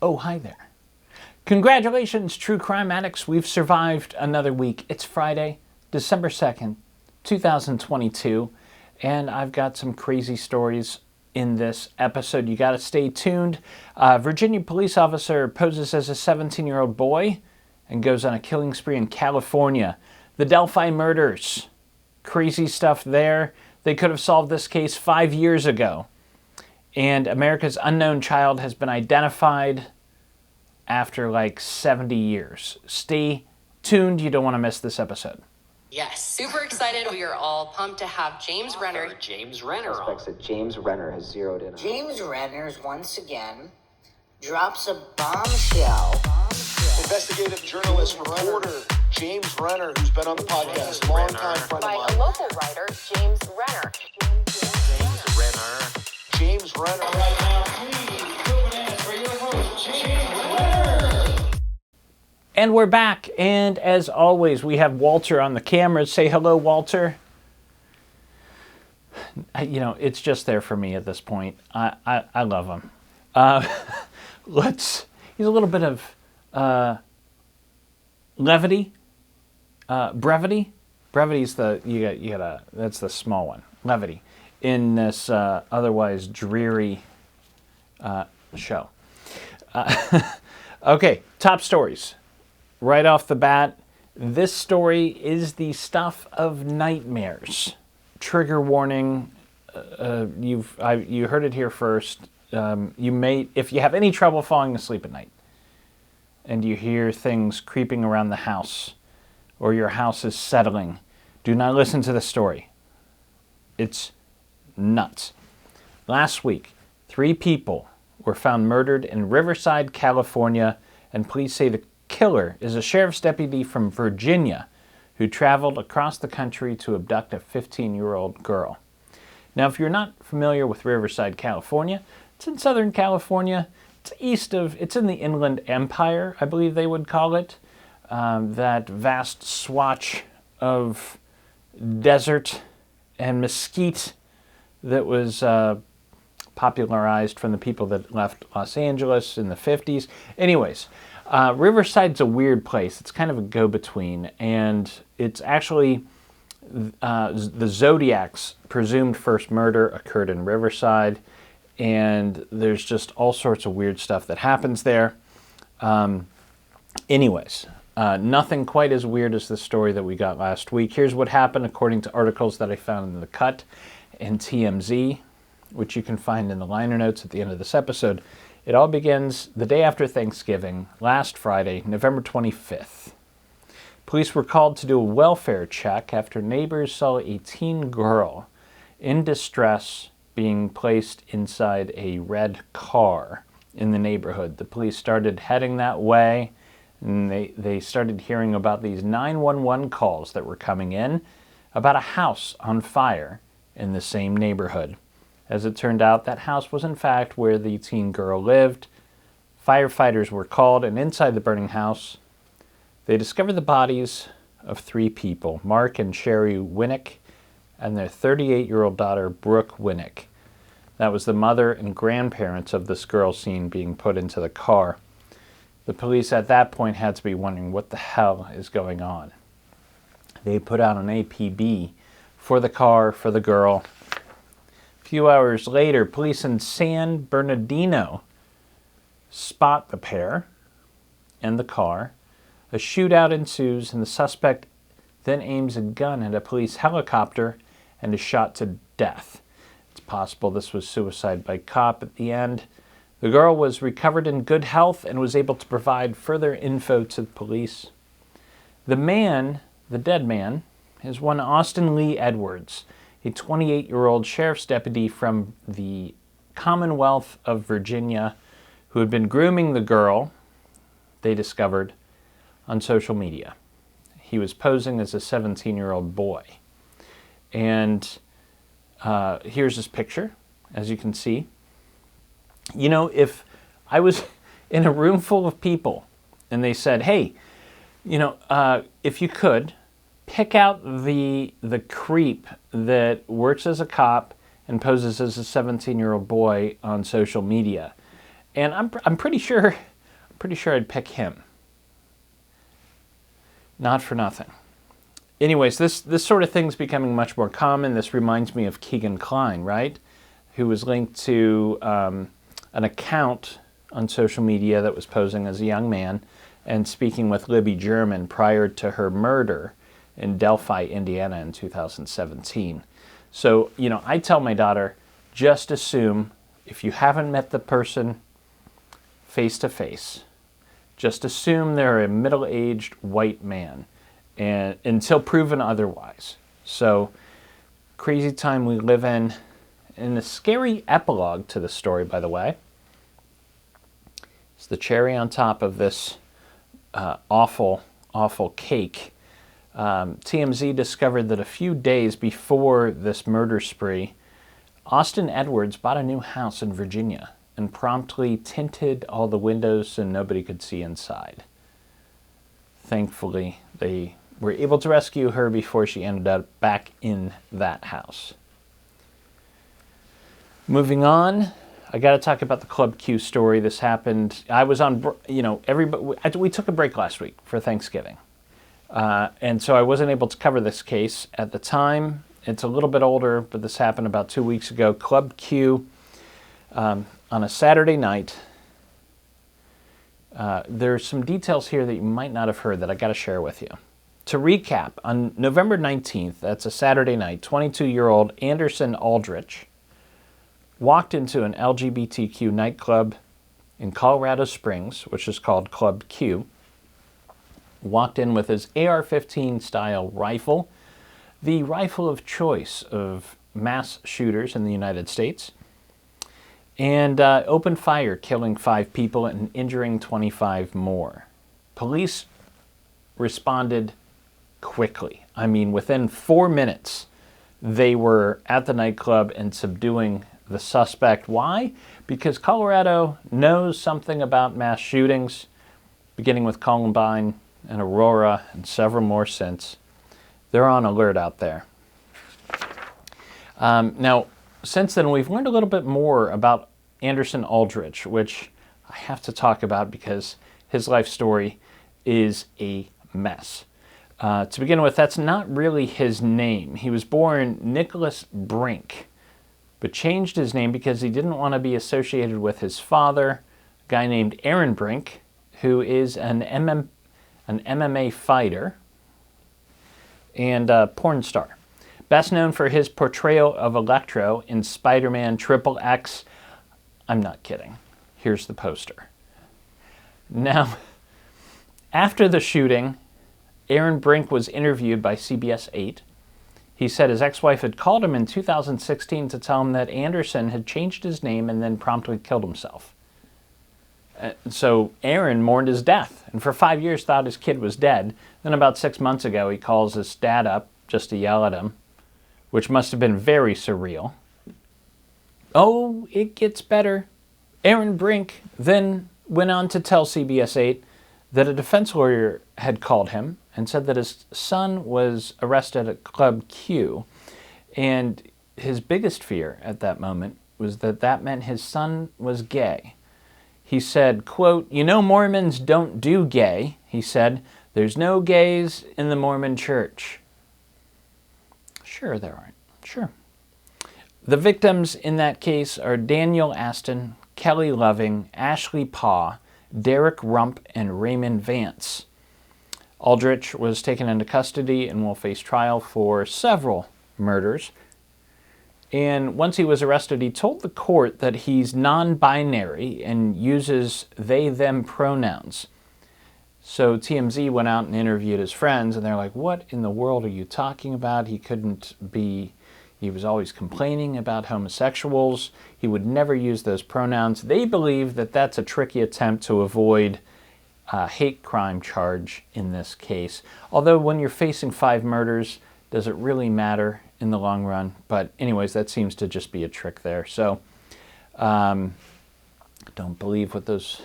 Oh, hi there. Congratulations, true crime addicts. We've survived another week. It's Friday, December 2nd, 2022, and I've got some crazy stories in this episode. You got to stay tuned. Virginia police officer poses as a 17-year-old boy and goes on a killing spree in California. The Delphi murders. Crazy stuff there. They could have solved this case 5 years ago. And America's unknown child has been identified after like 70 years. Stay tuned. You don't want to miss this episode. Yes, super excited. We are all pumped to have James Renner. James Renner. Suspects that James Renner has zeroed in on. James Renner once again drops a bombshell. Investigative journalist, reporter James Renner, who's been on the podcast, longtime friend of By mine. a local writer, James Renner. James Renner. James Renner. Right now, please put bananas for your host, James Renner. And we're back. And as always, we have Walter on the camera. Say hello, Walter. It's just there for me at this point. I love him. He's a little bit of levity, brevity. Brevity's that's the small one. Levity in this otherwise dreary show. Okay, top stories. Right off the bat, this story is the stuff of nightmares. Trigger warning. You heard it here first. If you have any trouble falling asleep at night, and you hear things creeping around the house, or your house is settling, do not listen to the story. It's nuts. Last week, 3 people were found murdered in Riverside, California, and police say the killer is a sheriff's deputy from Virginia who traveled across the country to abduct a 15-year-old girl. Now, if you're not familiar with Riverside, California, it's in Southern California. It's in the Inland Empire, I believe they would call it. That vast swatch of desert and mesquite that was popularized from the people that left Los Angeles in the 50s. Anyways, Riverside's a weird place. It's kind of a go-between, and it's actually the Zodiac's presumed first murder occurred in Riverside, and there's just all sorts of weird stuff that happens there. Anyways, nothing quite as weird as the story that we got last week. Here's what happened according to articles that I found in The Cut and TMZ, which you can find in the liner notes at the end of this episode. It all begins the day after Thanksgiving, last Friday, November 25th. Police were called to do a welfare check after neighbors saw a teen girl in distress being placed inside a red car in the neighborhood. The police started heading that way, and they started hearing about these 911 calls that were coming in about a house on fire in the same neighborhood. As it turned out, that house was in fact where the teen girl lived. Firefighters were called, and inside the burning house, they discovered the bodies of 3 people, Mark and Sherry Winnick, and their 38-year-old daughter, Brooke Winnick. That was the mother and grandparents of this girl seen being put into the car. The police at that point had to be wondering what the hell is going on. They put out an APB for the car, for the girl. A few hours later, police in San Bernardino spot the pair and the car. A shootout ensues, and the suspect then aims a gun at a police helicopter and is shot to death. It's possible this was suicide by cop at the end. The girl was recovered in good health and was able to provide further info to the police. The dead man, is one Austin Lee Edwards, a 28-year-old sheriff's deputy from the Commonwealth of Virginia who had been grooming the girl, they discovered, on social media. He was posing as a 17-year-old boy. And here's his picture, as you can see. If I was in a room full of people and they said, hey, if you could, pick out the creep that works as a cop and poses as a 17-year-old boy on social media. And I'm pretty sure Pretty sure I'd pick him. Not for nothing. Anyways, this sort of thing's becoming much more common. This reminds me of Keegan Kline, right? Who was linked to an account on social media that was posing as a young man and speaking with Libby German prior to her murder in Delphi, Indiana in 2017. So, I tell my daughter, just assume, if you haven't met the person face to face, just assume they're a middle-aged white man, and until proven otherwise. So, crazy time we live in. And a scary epilogue to the story, by the way, it's the cherry on top of this awful, awful cake. TMZ discovered that a few days before this murder spree, Austin Edwards bought a new house in Virginia and promptly tinted all the windows so nobody could see inside. Thankfully, they were able to rescue her before she ended up back in that house. Moving on, I got to talk about the Club Q story. This happened, I was on, we took a break last week for Thanksgiving. And so I wasn't able to cover this case at the time. It's a little bit older, but this happened about 2 weeks ago. Club Q, on a Saturday night. There's some details here that you might not have heard that I got to share with you. To recap, on November 19th, that's a Saturday night, 22-year-old Anderson Aldrich walked into an LGBTQ nightclub in Colorado Springs, which is called Club Q, walked in with his AR-15 style rifle, the rifle of choice of mass shooters in the United States, and opened fire, killing 5 people and injuring 25 more. Police responded quickly. I mean, within 4 minutes, they were at the nightclub and subduing the suspect. Why? Because Colorado knows something about mass shootings, beginning with Columbine and Aurora and several more since. They're on alert out there. Now, since then, we've learned a little bit more about Anderson Aldrich, which I have to talk about because his life story is a mess. To begin with, that's not really his name. He was born Nicholas Brink, but changed his name because he didn't want to be associated with his father, a guy named Aaron Brink, who is an MMA fighter and a porn star. Best known for his portrayal of Electro in Spider-Man XXX. I'm not kidding. Here's the poster. Now, after the shooting, Aaron Brink was interviewed by CBS 8. He said his ex-wife had called him in 2016 to tell him that Anderson had changed his name and then promptly killed himself. So Aaron mourned his death and for 5 years thought his kid was dead. Then about 6 months ago, he calls his dad up just to yell at him, which must have been very surreal. Oh, it gets better. Aaron Brink then went on to tell CBS 8 that a defense lawyer had called him and said that his son was arrested at Club Q. And his biggest fear at that moment was that that meant his son was gay. He said, quote, Mormons don't do gay. He said, there's no gays in the Mormon church. Sure there aren't. Sure. The victims in that case are Daniel Aston, Kelly Loving, Ashley Paw, Derek Rump, and Raymond Vance. Aldrich was taken into custody and will face trial for several murders. And once he was arrested, he told the court that he's non-binary and uses they-them pronouns. So TMZ went out and interviewed his friends, and they're like, what in the world are you talking about? He was always complaining about homosexuals. He would never use those pronouns. They believe that that's a tricky attempt to avoid a hate crime charge in this case. Although when you're facing 5 murders, does it really matter in the long run? But anyways, that seems to just be a trick there. So don't believe what those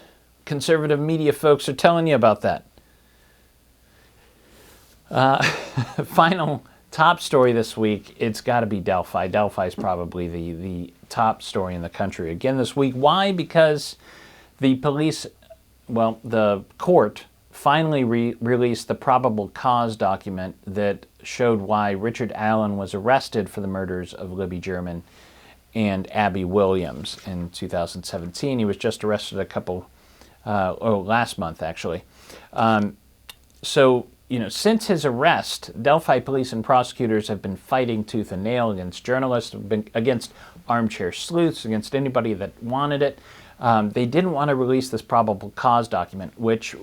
conservative media folks are telling you about that. Final top story this week, it's got to be Delphi. Delphi is probably the top story in the country again this week. Why? Because the police well, the court finally released the probable cause document that showed why Richard Allen was arrested for the murders of Libby German and Abby Williams in 2017. He was just arrested last month, actually. So, since his arrest, Delphi police and prosecutors have been fighting tooth and nail against journalists, against armchair sleuths, against anybody that wanted it. They didn't want to release this probable cause document, which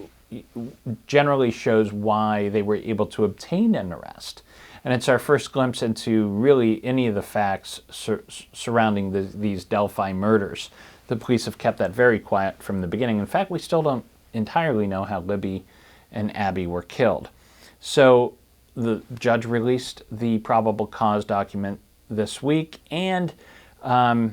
generally shows why they were able to obtain an arrest. And it's our first glimpse into really any of the facts surrounding these Delphi murders. The police have kept that very quiet from the beginning. In fact, we still don't entirely know how Libby and Abby were killed. So the judge released the probable cause document this week. And, let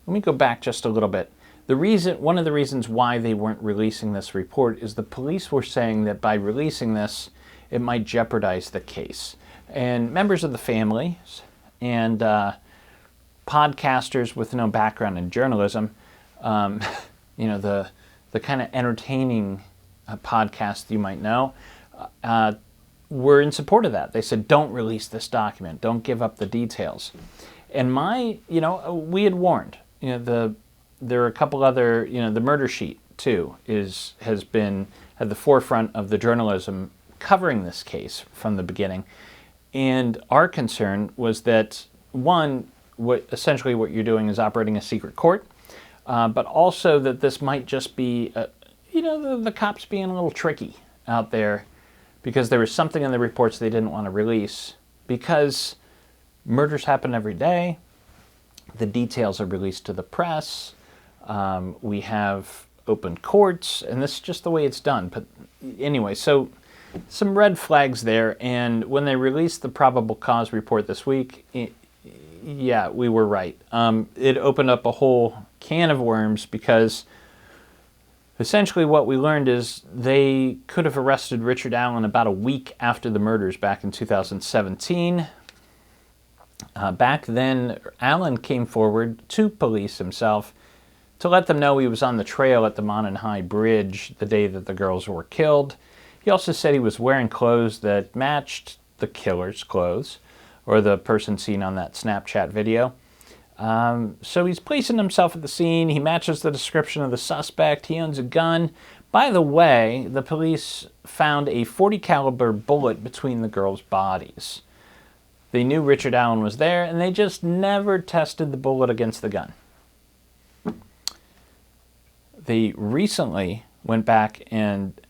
me go back just a little bit. One of the reasons why they weren't releasing this report is the police were saying that by releasing this, it might jeopardize the case. And members of the families and podcasters with no background in journalism, the kind of entertaining podcasts you might know, were in support of that. They said, don't release this document. Don't give up the details. And we had warned. There are a couple other, the murder sheet, too, has been at the forefront of the journalism covering this case from the beginning. And our concern was that, one, essentially what you're doing is operating a secret court, but also that this might just be, the cops being a little tricky out there because there was something in the reports they didn't want to release because murders happen every day. The details are released to the press. We have open courts, and this is just the way it's done. But anyway, so some red flags there. And when they released the probable cause report this week, we were right. It opened up a whole can of worms because essentially what we learned is they could have arrested Richard Allen about a week after the murders back in 2017. Back then, Allen came forward to police himself to let them know he was on the trail at the Monon High Bridge the day that the girls were killed. He also said he was wearing clothes that matched the killer's clothes, or the person seen on that Snapchat video. So he's placing himself at the scene. He matches the description of the suspect. He owns a gun. By the way, the police found a .40 caliber bullet between the girls' bodies. They knew Richard Allen was there, and they just never tested the bullet against the gun. They recently went back and,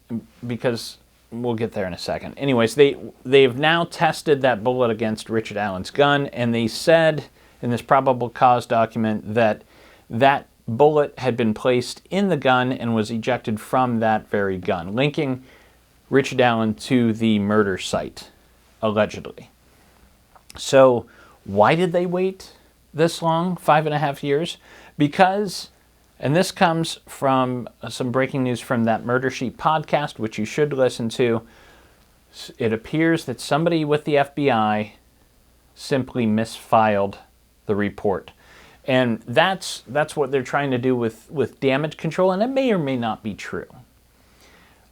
because we'll get there in a second. Anyways, they've now tested that bullet against Richard Allen's gun, and they said in this probable cause document that that bullet had been placed in the gun and was ejected from that very gun, linking Richard Allen to the murder site, allegedly. So why did they wait this long, 5.5 years? Because, and this comes from some breaking news from that Murder Sheet podcast, which you should listen to. It appears that somebody with the FBI simply misfiled the report. And that's what they're trying to do with damage control, and it may or may not be true.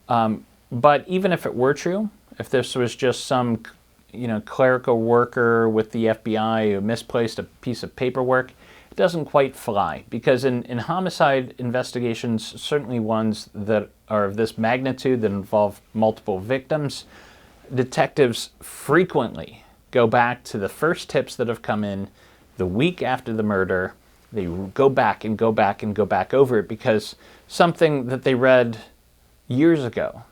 But even if it were true, if this was just some clerical worker with the FBI who misplaced a piece of paperwork, it doesn't quite fly. Because in homicide investigations, certainly ones that are of this magnitude that involve multiple victims, detectives frequently go back to the first tips that have come in the week after the murder. They go back and go back and go back over it because something that they read years ago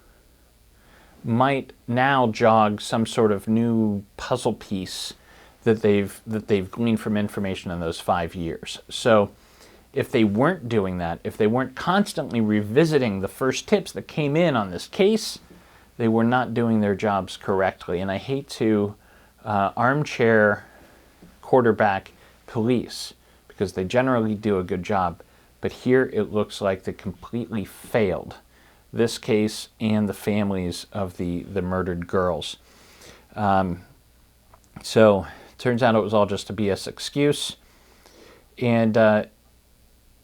might now jog some sort of new puzzle piece that they've gleaned from information in those 5 years. So if they weren't doing that, if they weren't constantly revisiting the first tips that came in on this case, they were not doing their jobs correctly. And I hate to armchair quarterback police because they generally do a good job. But here it looks like they completely failed this case and the families of the murdered girls. So turns out it was all just a BS excuse. And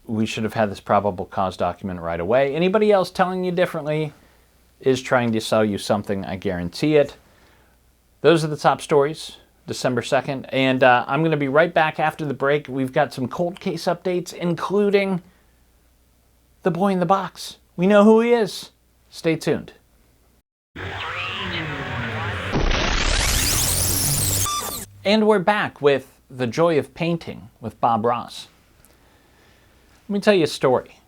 we should have had this probable cause document right away. Anybody else telling you differently is trying to sell you something, I guarantee it. Those are the top stories, December 2nd. And I'm going to be right back after the break. We've got some cold case updates, including the boy in the box. We know who he is. Stay tuned. And we're back with The Joy of Painting with Bob Ross. Let me tell you a story.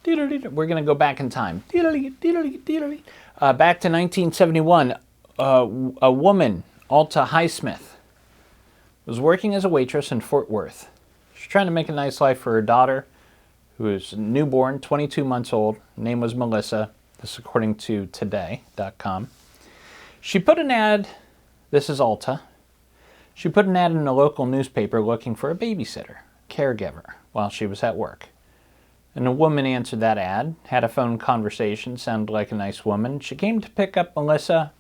We're going to go back in time. Back to 1971, a woman, Alta Highsmith, was working as a waitress in Fort Worth. She's trying to make a nice life for her daughter, who is newborn, 22 months old. Her name was Melissa. This according to today.com. She put an ad, this is Alta, she put an ad in a local newspaper looking for a babysitter, caregiver, while she was at work. And a woman answered that ad, had a phone conversation, sounded like a nice woman. She came to pick up Melissa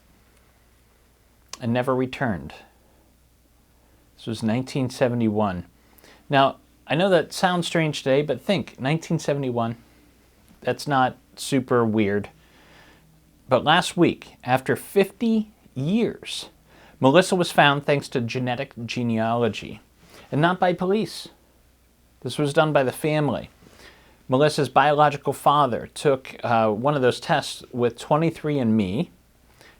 and never returned. This was 1971. Now, I know that sounds strange today, but think, 1971, that's not super weird. But last week, after 50 years, Melissa was found thanks to genetic genealogy, and not by police. This was done by the family. Melissa's biological father took one of those tests with 23andMe.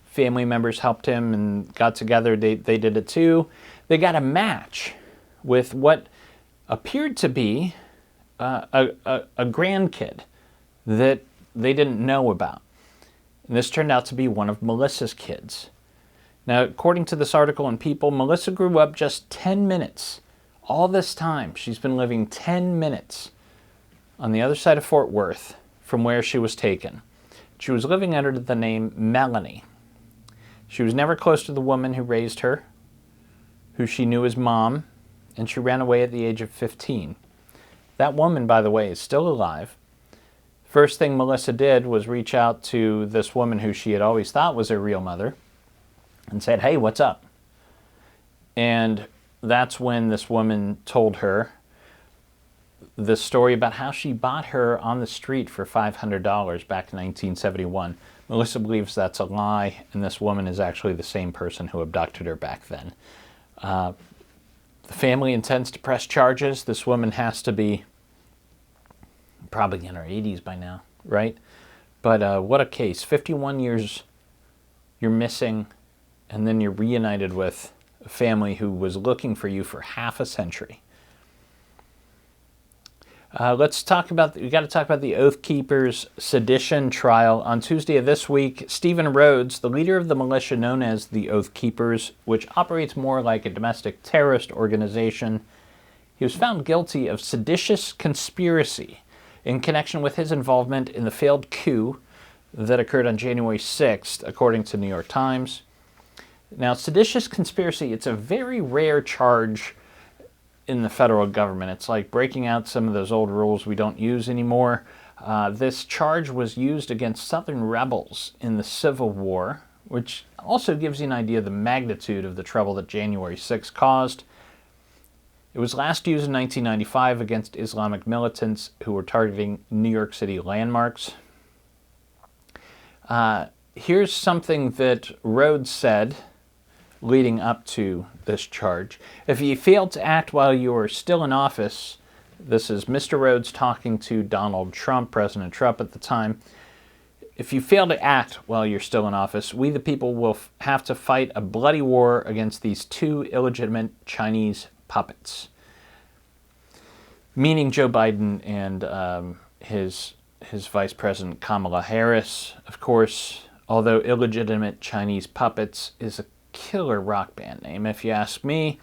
Family members helped him and got together. They did it too. They got a match with what appeared to be a grandkid that they didn't know about. And this turned out to be one of Melissa's kids. Now, according to this article in People, Melissa grew up just 10 minutes. All this time, she's been living 10 minutes on the other side of Fort Worth from where she was taken. She was living under the name Melanie. She was never close to the woman who raised her, who she knew as mom, and she ran away at the age of 15. That woman, by the way, is still alive. First thing Melissa did was reach out to this woman who she had always thought was her real mother and said, "Hey, what's up?" And that's when this woman told her the story about how she bought her on the street for $500 back in 1971. Melissa believes that's a lie, and this woman is actually the same person who abducted her back then. The family intends to press charges. This woman has to be probably in her 80s by now, right? But what a case. 51 years you're missing, and then you're reunited with a family who was looking for you for half a century. Let's talk about, we got to talk about the Oath Keepers sedition trial. On Tuesday of this week, Stephen Rhodes, the leader of the militia known as the Oath Keepers, which operates more like a domestic terrorist organization, he was found guilty of seditious conspiracy in connection with his involvement in the failed coup that occurred on January 6th, according to New York Times. Now, seditious conspiracy, it's a very rare charge in the federal government. It's like breaking out some of those old rules we don't use anymore. This charge was used against Southern rebels in the Civil War, which also gives you an idea of the magnitude of the trouble that January 6th caused. It was last used in 1995 against Islamic militants who were targeting New York City landmarks. Here's something that Rhodes said leading up to this charge. If you failed to act while you were still in office, this is Mr. Rhodes talking to Donald Trump, President Trump at the time. If you fail to act while you're still in office, we the people will have to fight a bloody war against these two illegitimate Chinese puppets. Meaning Joe Biden and his Vice President Kamala Harris, of course, although illegitimate Chinese puppets is a killer rock band name, if you ask me.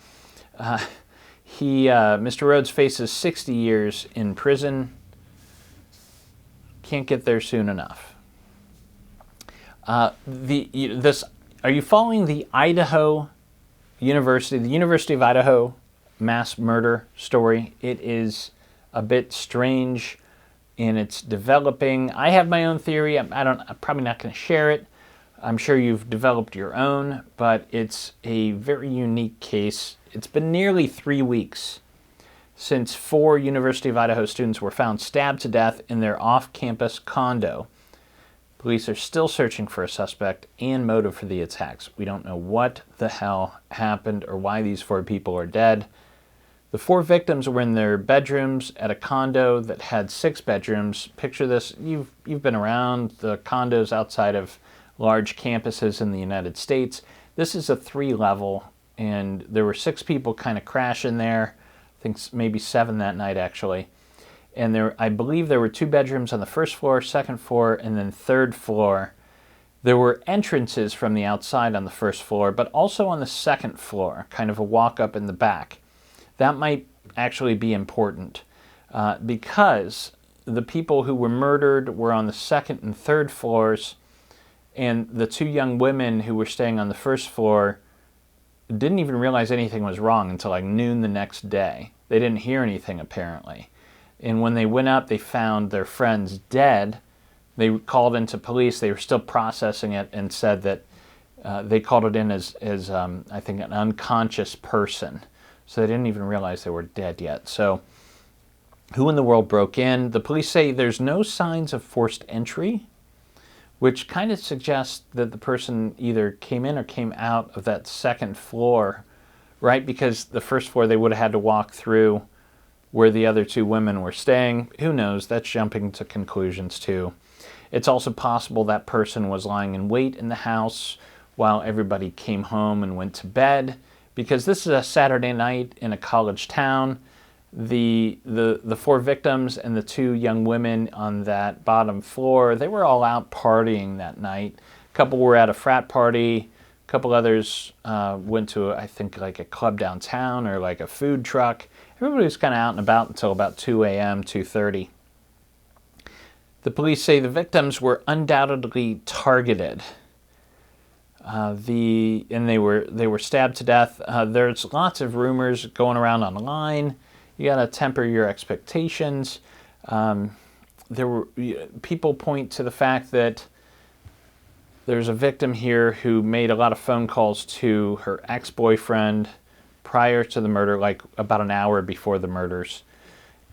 Mr. Rhodes faces 60 years in prison. Can't get there soon enough. Are you following the Idaho University, the University of Idaho mass murder story? It is a bit strange and it's developing. I have my own theory. I'm probably not going to share it. I'm sure you've developed your own, but it's a very unique case. It's been nearly 3 weeks since 4 University of Idaho students were found stabbed to death in their off-campus condo. Police are still searching for a suspect and motive for the attacks. We don't know what the hell happened or why these 4 people are dead. The 4 victims were in their bedrooms at a condo that had 6 bedrooms. Picture this, you've been around the condos outside of large campuses in the United States. This is a 3-level, and there were 6 people kind of crashing there. I think maybe 7 that night, actually. And I believe there were 2 bedrooms on the first floor, second floor, and then third floor. There were entrances from the outside on the first floor, but also on the second floor, kind of a walk up in the back. That might actually be important because the people who were murdered were on the second and third floors, and the 2 young women who were staying on the first floor didn't even realize anything was wrong until like noon the next day. They didn't hear anything, apparently. And when they went up, they found their friends dead. They called into police. They were still processing it and said that they called it in as I think, an unconscious person. So they didn't even realize they were dead yet. So who in the world broke in? The police say there's no signs of forced entry, which kind of suggests that the person either came in or came out of that second floor, right? Because the first floor they would have had to walk through where the other 2 women were staying. Who knows? That's jumping to conclusions too. It's also possible that person was lying in wait in the house while everybody came home and went to bed, because this is a Saturday night in a college town. The 4 victims and the 2 young women on that bottom floor, they were all out partying that night. A couple were at a frat party. A couple others went to, I think, like a club downtown or like a food truck. Everybody was kind of out and about until about 2 a.m., 2:30. The police say the victims were undoubtedly targeted. And they were stabbed to death. There's lots of rumors going around online. You got to temper your expectations. People point to the fact that there's a victim here who made a lot of phone calls to her ex-boyfriend prior to the murder, like about an hour before the murders.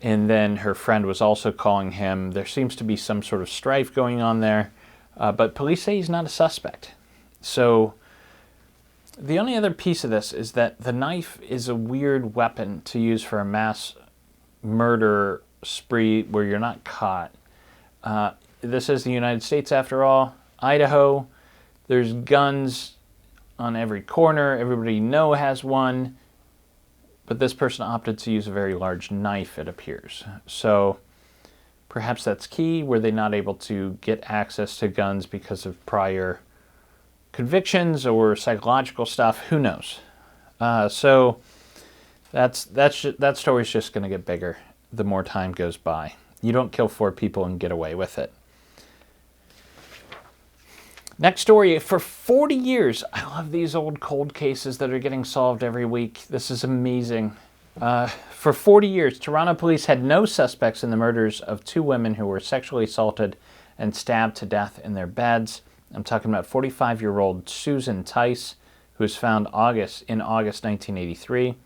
And then her friend was also calling him. There seems to be some sort of strife going on there. But police say he's not a suspect. So the only other piece of this is that the knife is a weird weapon to use for a mass murder spree where you're not caught. This is the United States, after all. Idaho, there's guns on every corner. Everybody you know has one. But this person opted to use a very large knife, it appears. So perhaps that's key. Were they not able to get access to guns because of prior convictions or psychological stuff? Who knows? So that story's just going to get bigger the more time goes by. You don't kill 4 people and get away with it. Next story, for 40 years, I love these old cold cases that are getting solved every week. This is amazing. For 40 years, Toronto police had no suspects in the murders of 2 women who were sexually assaulted and stabbed to death in their beds. I'm talking about 45-year-old Susan Tice, who was found in August 1983,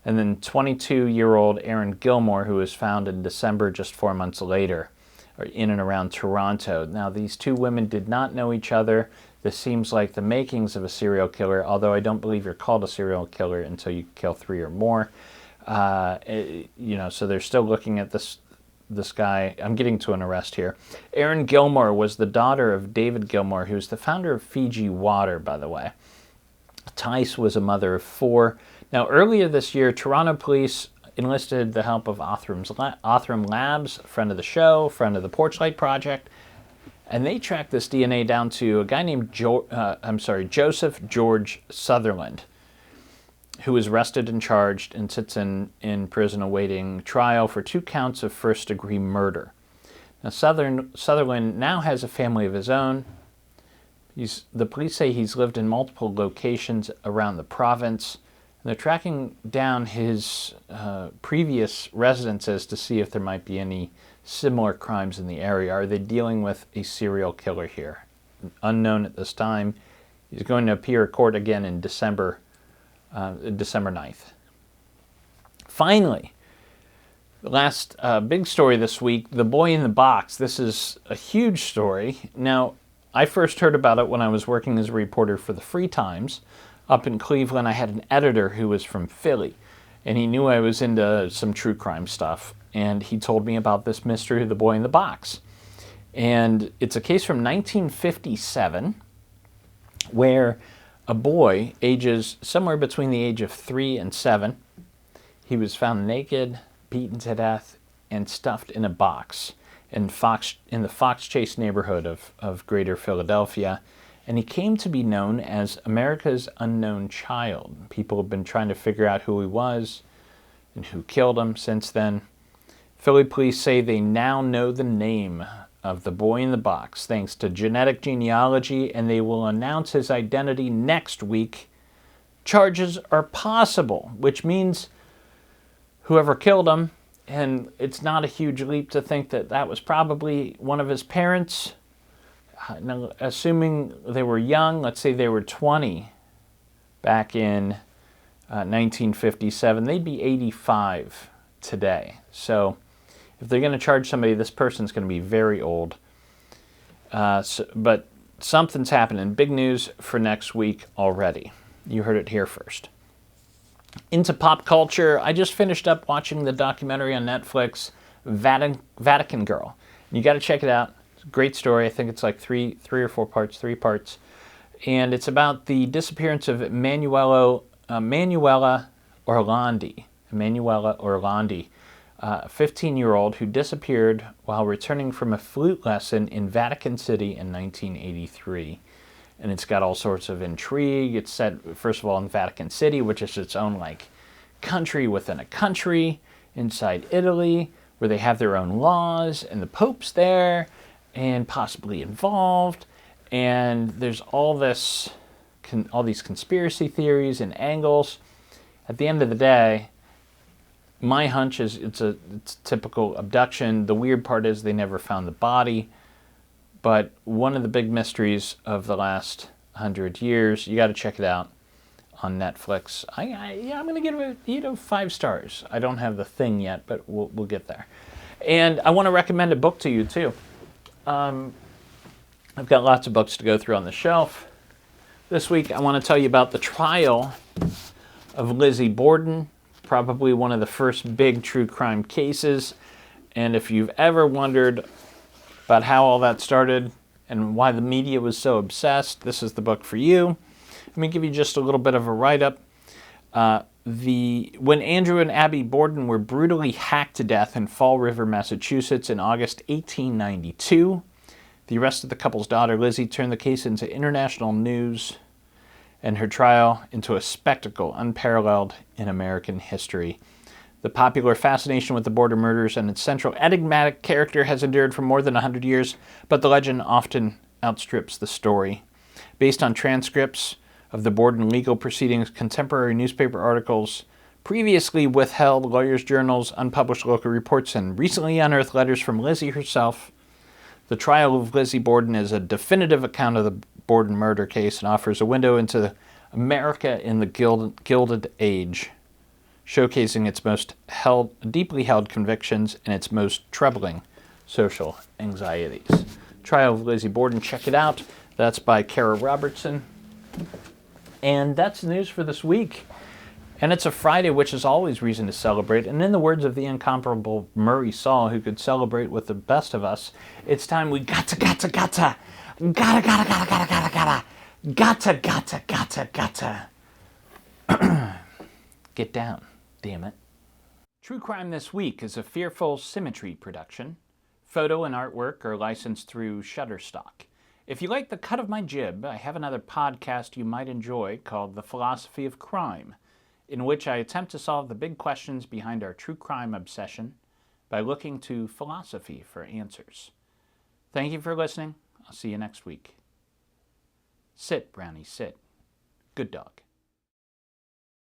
and then 22-year-old Erin Gilmore, who was found in December, just 4 months later, or in and around Toronto. Now, these 2 women did not know each other. This seems like the makings of a serial killer, although I don't believe you're called a serial killer until you kill 3 or more. So they're still looking at this guy. I'm getting to an arrest here. Erin Gilmore was the daughter of David Gilmore, who's the founder of Fiji Water, by the way. Tice was a mother of 4. Now, earlier this year, Toronto police enlisted the help of Othram Labs, friend of the show, friend of the Porchlight Project, and they tracked this DNA down to a guy named Joseph George Sutherland, who was arrested and charged and sits in prison awaiting trial for 2 counts of first-degree murder. Now, Sutherland now has a family of his own. The police say he's lived in multiple locations around the province. And they're tracking down his previous residences to see if there might be any similar crimes in the area. Are they dealing with a serial killer here? Unknown at this time. He's going to appear at court again in December 9th. Finally, The last big story this week, the boy in the box. This is a huge story. Now, I first heard about it when I was working as a reporter for the Free Times up in Cleveland. I had an editor who was from Philly, and he knew I was into some true crime stuff, and he told me about this mystery of the boy in the box. And it's a case from 1957 where a boy, ages somewhere between the age of 3 and 7, he was found naked, beaten to death, and stuffed in a box in the Fox Chase neighborhood of Greater Philadelphia. And he came to be known as America's Unknown Child. People have been trying to figure out who he was and who killed him since then. Philly police say they now know the name of the boy in the box thanks to genetic genealogy, and they will announce his identity next week. Charges are possible, which means whoever killed him, and it's not a huge leap to think that that was probably one of his parents. Now, assuming they were young, let's say they were 20 back in 1957, they'd be 85 today. So if they're going to charge somebody, this person's going to be very old. But something's happening. Big news for next week already. You heard it here first. Into pop culture, I just finished up watching the documentary on Netflix, Vatican Girl. You got to check it out. It's a great story. I think it's like three or four parts, 3 parts. And it's about the disappearance of Emanuela Orlandi. Emanuela Orlandi. A 15-year-old who disappeared while returning from a flute lesson in Vatican City in 1983. And it's got all sorts of intrigue. It's set, first of all, in Vatican City, which is its own, country within a country inside Italy, where they have their own laws, and the Pope's there, and possibly involved. And there's all these conspiracy theories and angles. At the end of the day, my hunch is it's a typical abduction. The weird part is they never found the body. But one of the big mysteries of the last 100 years, you got to check it out on Netflix. I'm going to give it 5 stars. I don't have the thing yet, but we'll get there. And I want to recommend a book to you too. I've got lots of books to go through on the shelf. This week I want to tell you about the trial of Lizzie Borden. Probably one of the first big true crime cases. And if you've ever wondered about how all that started and why the media was so obsessed, this is the book for you. Let me give you just a little bit of a write-up. When Andrew and Abby Borden were brutally hacked to death in Fall River, Massachusetts in August 1892, the arrest of the couple's daughter, Lizzie, turned the case into international news and her trial into a spectacle unparalleled in American history. The popular fascination with the Borden murders and its central enigmatic character has endured for more than 100 years, but the legend often outstrips the story. Based on transcripts of the Borden legal proceedings, contemporary newspaper articles, previously withheld lawyers' journals, unpublished local reports, and recently unearthed letters from Lizzie herself, the trial of Lizzie Borden is a definitive account of the Borden murder case and offers a window into America in the Gilded Age, showcasing its most deeply held convictions and its most troubling social anxieties. Trial of Lizzie Borden, check it out. That's by Kara Robertson. And that's the news for this week. And it's a Friday, which is always reason to celebrate. And in the words of the incomparable Murray Saul, who could celebrate with the best of us, it's time we gotta get down, damn it. True Crime This Week is a Fearful Symmetry production. Photo and artwork are licensed through Shutterstock. If you like the cut of my jib, I have another podcast you might enjoy called The Philosophy of Crime, in which I attempt to solve the big questions behind our true crime obsession by looking to philosophy for answers. Thank you for listening. I'll see you next week. Sit, Brownie, sit. Good dog.